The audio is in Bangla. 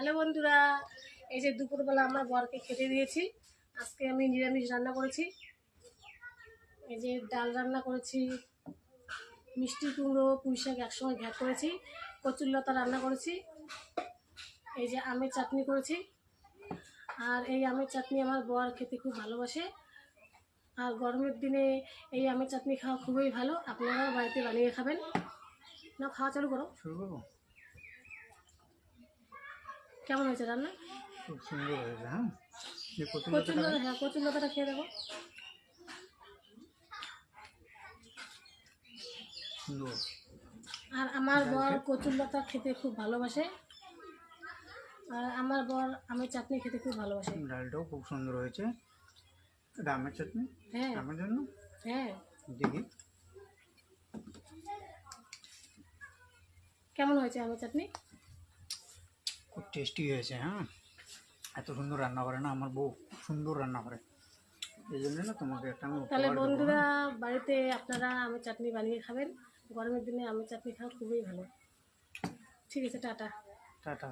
হ্যালো বন্ধুরা, এই যে দুপুরবেলা আমার বরকে খেতে দিয়েছি। আজকে আমি নিরামিষ রান্না করেছি। এই যে ডাল রান্না করেছি, মিষ্টি কুমড়ো পুঁই শাক একসঙ্গে ঘ্যাট করেছি, কচুরলতা রান্না করেছি, এই যে আমের চাটনি করেছি। আর এই আমের চাটনি আমার বর খেতে খুব ভালোবাসে। আর গরমের দিনে এই আমের চাটনি খাওয়া খুবই ভালো। আপনারাও বাড়িতে বানিয়ে খাবেন। না, খাওয়া চালু করো। শুরু করবো। কেমন হয়েছে রান্না? খুব সুন্দর হয়েছে। হ্যাঁ, যে কচুরলতা, হ্যাঁ কচুরলতাটা খেয়ে দেবো। সুন্দর। আর আমার বর কচুরলতা খেতে খুব ভালোবাসে। আর আমার বর আমের চাটনি খেতে খুব ভালোবাসে। ডালটাও খুব সুন্দর হয়েছে। এটা আমের চাটনি। হ্যাঁ আমার জন্য হ্যাঁ। দেখি কেমন হয়েছে আমের চাটনি? খুব টেস্টি হয়েছে। হ্যাঁ, এত সুন্দর রান্না করে না আমার বউ, খুব সুন্দর রান্না করে। এই জন্য না তোমাকে একটা আমি তাহলে উপহার দেবো। বন্ধুরা, বাড়িতে আপনারা আমের চাটনি বানিয়ে খাবেন। গরমের দিনে আমের চাটনি খাওয়া খুবই ভালো। ঠিক আছে, টাটা। টাটা।